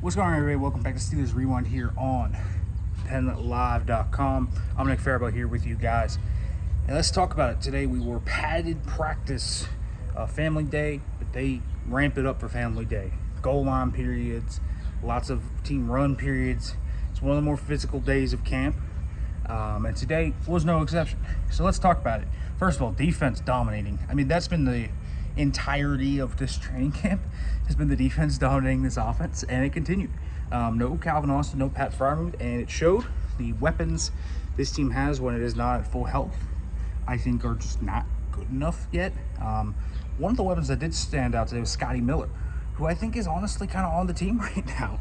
What's going on, everybody? Welcome back to Steelers Rewind here on PennLive.com. I'm Nick Farabaugh here with you guys. And let's talk about it. Today we were padded practice, family day, but they ramp it up for family day. Goal line periods, lots of team run periods. It's one of the more physical days of camp. And today was no exception. So let's talk about it. First of all, defense dominating. I mean, that's been the entirety of this training camp, has been the defense dominating this offense, and it continued. No Calvin Austin, no Pat Farabaugh, and it showed. The weapons this team has when it is not at full health, I think, are just not good enough yet. One of the weapons that did stand out today was Scotty Miller, who I think is honestly kind of on the team right now.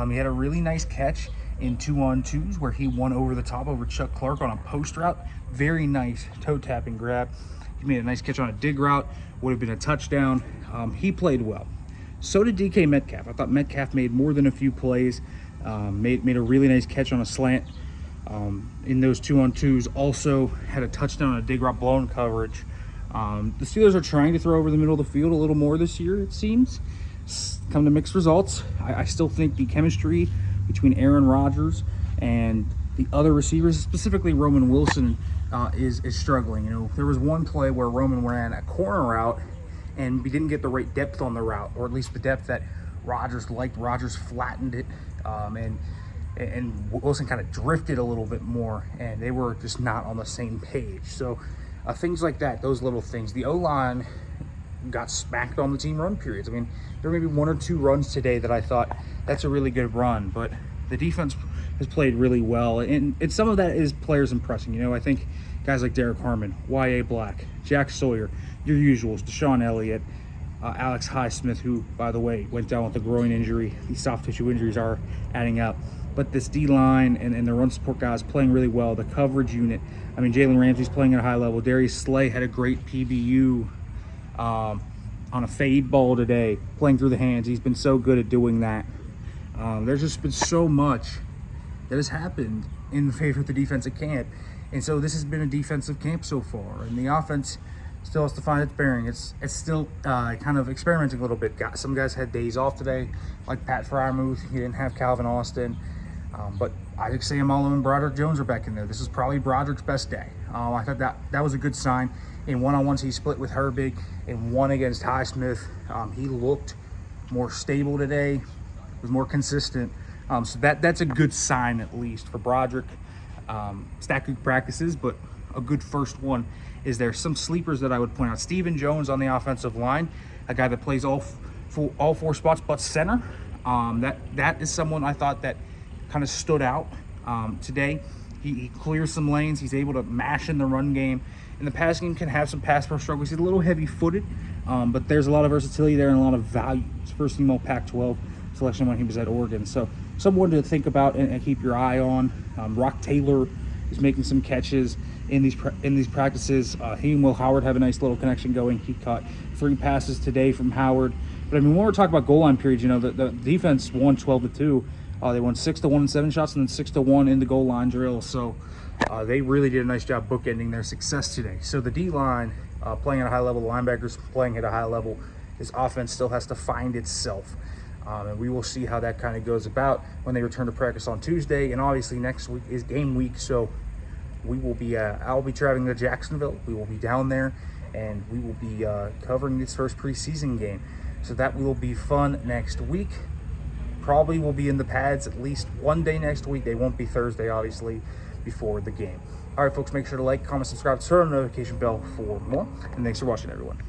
He had a really nice catch in 2-on-2s where he won over the top over Chuck Clark on a post route. Very nice toe tapping grab. He made a nice catch on a dig route, would have been a touchdown. He played well. So did DK Metcalf. I thought Metcalf made more than a few plays, made a really nice catch on a slant in those 2-on-2s. Also had a touchdown on a dig route blown coverage. The Steelers are trying to throw over the middle of the field a little more this year, it seems. Come to mixed results. I still think the chemistry between Aaron Rodgers and the other receivers, specifically Roman Wilson, is struggling. You know, there was one play where Roman ran a corner route and we didn't get the right depth on the route, or at least the depth that Rodgers liked. Rodgers flattened it, and Wilson kind of drifted a little bit more, and they were just not on the same page. So things like that, those little things. The O-line got smacked on the team run periods. I mean, there were maybe one or two runs today that I thought that's a really good run, but the defense has played really well, and some of that is players impressing. You know, I think guys like Derek Harmon, Y.A. Black, Jack Sawyer, your usuals, Deshaun Elliott, Alex Highsmith, who, by the way, went down with a groin injury. These soft tissue injuries are adding up. But this D-line and the run support guys playing really well. The coverage unit, I mean, Jalen Ramsey's playing at a high level. Darius Slay had a great PBU on a fade ball today, playing through the hands. He's been so good at doing that. There's just been so much that has happened in favor of the defensive camp. And so this has been a defensive camp so far. And the offense still has to find its bearing. It's still kind of experimenting a little bit. Some guys had days off today, like Pat Fryermuth. He didn't have Calvin Austin. But Isaac Seumalo and Broderick Jones are back in there. This is probably Broderick's best day. I thought that was a good sign. In one-on-ones, he split with Herbig. In one against Highsmith, he looked more stable today, was more consistent. So that's a good sign, at least, for Broderick. Stack week practices, but a good first one is there. Some sleepers that I would point out: Stephen Jones on the offensive line, a guy that plays all four spots but center. That is someone I thought that kind of stood out today. He clears some lanes. He's able to mash in the run game. In the pass game, can have some pass pro struggles. He's a little heavy-footed, but there's a lot of versatility there and a lot of value. It's first team all Pac-12 selection when he was at Oregon. So someone to think about and keep your eye on. Rock Taylor is making some catches in these practices. He and Will Howard have a nice little connection going. He caught 3 passes today from Howard. But I mean, when we're talking about goal line periods, you know, the defense won 12-2. They won 6-1 in 7 shots and then 6-1 in the goal line drill. So they really did a nice job bookending their success today. So the D-line playing at a high level, the linebackers playing at a high level. This offense still has to find itself. And we will see how that kind of goes about when they return to practice on Tuesday. And obviously next week is game week, so we will be I'll be traveling to Jacksonville. We will be down there, and we will be covering this first preseason game. So that will be fun next week. Probably will be in the pads at least one day next week. They won't be Thursday, obviously, before the game. All right, folks, make sure to like, comment, subscribe, turn on the notification bell for more. And thanks for watching, everyone.